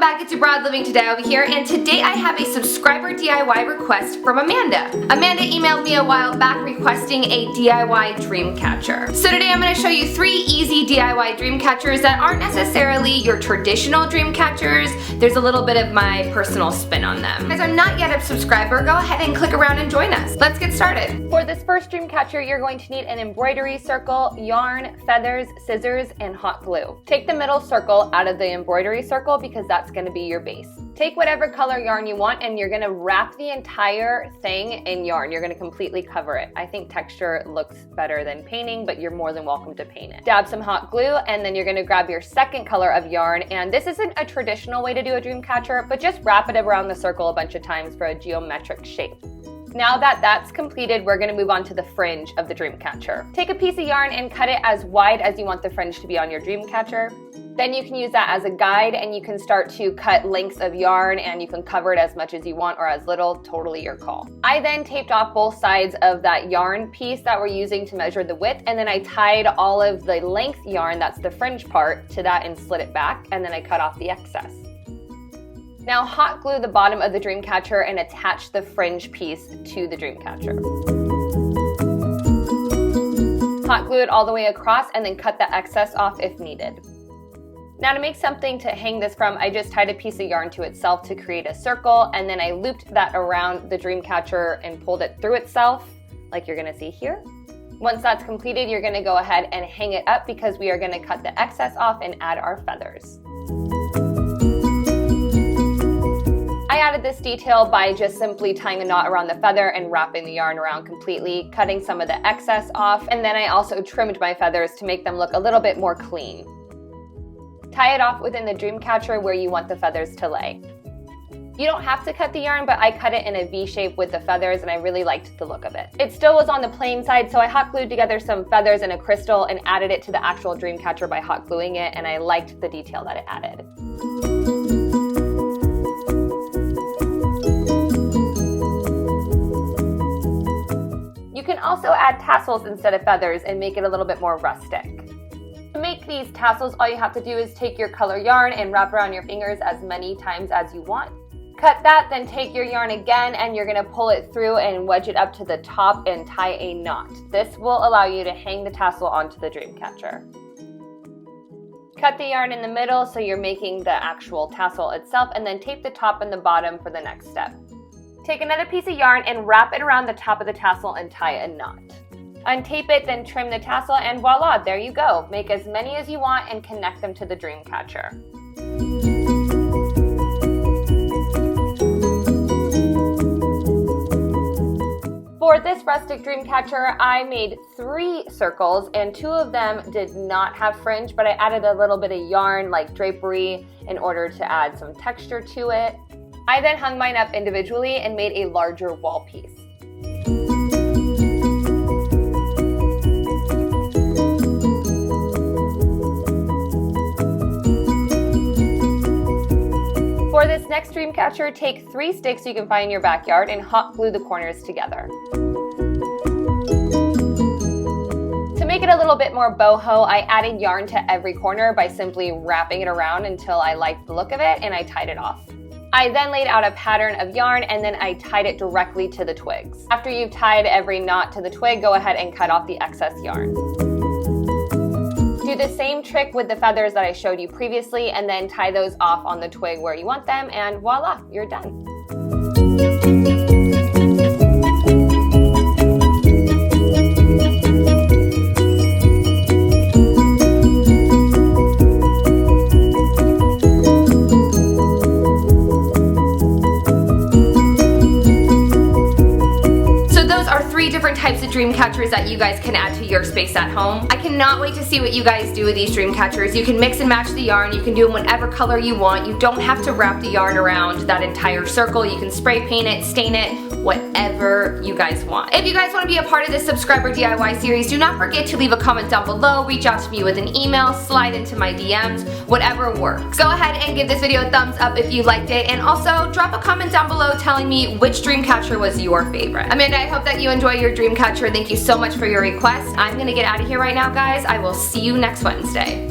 back, it's your Broad Living Today over here, and today I have a subscriber DIY request from Amanda. Amanda emailed me a while back requesting a DIY Dreamcatcher. So today I'm going to show you 3 easy DIY Dreamcatchers that aren't necessarily your traditional Dreamcatchers. There's a little bit of my personal spin on them. If you're not yet a subscriber, go ahead and click around and join us. Let's get started. For this first Dreamcatcher, you're going to need an embroidery circle, yarn, feathers, scissors, and hot glue. Take the middle circle out of the embroidery circle because that's going to be your base. Take whatever color yarn you want and you're going to wrap the entire thing in yarn. You're going to completely cover it. I think texture looks better than painting, but you're more than welcome to paint it. Dab some hot glue and then you're going to grab your second color of yarn, and this isn't a traditional way to do a Dreamcatcher, but just wrap it around the circle a bunch of times for a geometric shape. Now that that's completed, we're going to move on to the fringe of the Dreamcatcher. Take a piece of yarn and cut it as wide as you want the fringe to be on your Dreamcatcher. Then you can use that as a guide and you can start to cut lengths of yarn and you can cover it as much as you want or as little, totally your call. I then taped off both sides of that yarn piece that we're using to measure the width, and then I tied all of the length yarn, that's the fringe part, to that and slid it back, and then I cut off the excess. Now hot glue the bottom of the Dreamcatcher and attach the fringe piece to the Dreamcatcher. Hot glue it all the way across and then cut the excess off if needed. Now to make something to hang this from, I just tied a piece of yarn to itself to create a circle, and then I looped that around the Dreamcatcher and pulled it through itself, like you're gonna see here. Once that's completed, you're gonna go ahead and hang it up because we are gonna cut the excess off and add our feathers. I added this detail by just simply tying a knot around the feather and wrapping the yarn around completely, cutting some of the excess off, and then I also trimmed my feathers to make them look a little bit more clean. Tie it off within the Dreamcatcher where you want the feathers to lay. You don't have to cut the yarn, but I cut it in a V shape with the feathers and I really liked the look of it. It still was on the plain side, so I hot glued together some feathers and a crystal and added it to the actual Dreamcatcher by hot gluing it, and I liked the detail that it added. You can also add tassels instead of feathers and make it a little bit more rustic. To make these tassels, all you have to do is take your color yarn and wrap around your fingers as many times as you want. Cut that, then take your yarn again and you're going to pull it through and wedge it up to the top and tie a knot. This will allow you to hang the tassel onto the Dreamcatcher. Cut the yarn in the middle so you're making the actual tassel itself, and then tape the top and the bottom for the next step. Take another piece of yarn and wrap it around the top of the tassel and tie a knot. Untape it, then trim the tassel, and voila, there you go. Make as many as you want and connect them to the Dreamcatcher. For this rustic Dreamcatcher, I made 3 circles, and 2 of them did not have fringe, but I added a little bit of yarn like drapery in order to add some texture to it. I then hung mine up individually and made a larger wall piece. For this next Dreamcatcher, take 3 sticks you can find in your backyard and hot glue the corners together. To make it a little bit more boho, I added yarn to every corner by simply wrapping it around until I liked the look of it, and I tied it off. I then laid out a pattern of yarn and then I tied it directly to the twigs. After you've tied every knot to the twig, go ahead and cut off the excess yarn. Do the same trick with the feathers that I showed you previously and then tie those off on the twig where you want them, and voila, you're done. Different types of Dreamcatchers that you guys can add to your space at home. I cannot wait to see what you guys do with these Dreamcatchers. You can mix and match the yarn. You can do them whatever color you want. You don't have to wrap the yarn around that entire circle. You can spray paint it, stain it, whatever you guys want. If you guys want to be a part of this subscriber DIY series, do not forget to leave a comment down below, reach out to me with an email, slide into my DMs, whatever works. Go ahead and give this video a thumbs up if you liked it, and also drop a comment down below telling me which Dreamcatcher was your favorite. Amanda, I hope that you enjoy your Dreamcatcher. Thank you so much for your request. I'm gonna get out of here right now, guys. I will see you next Wednesday.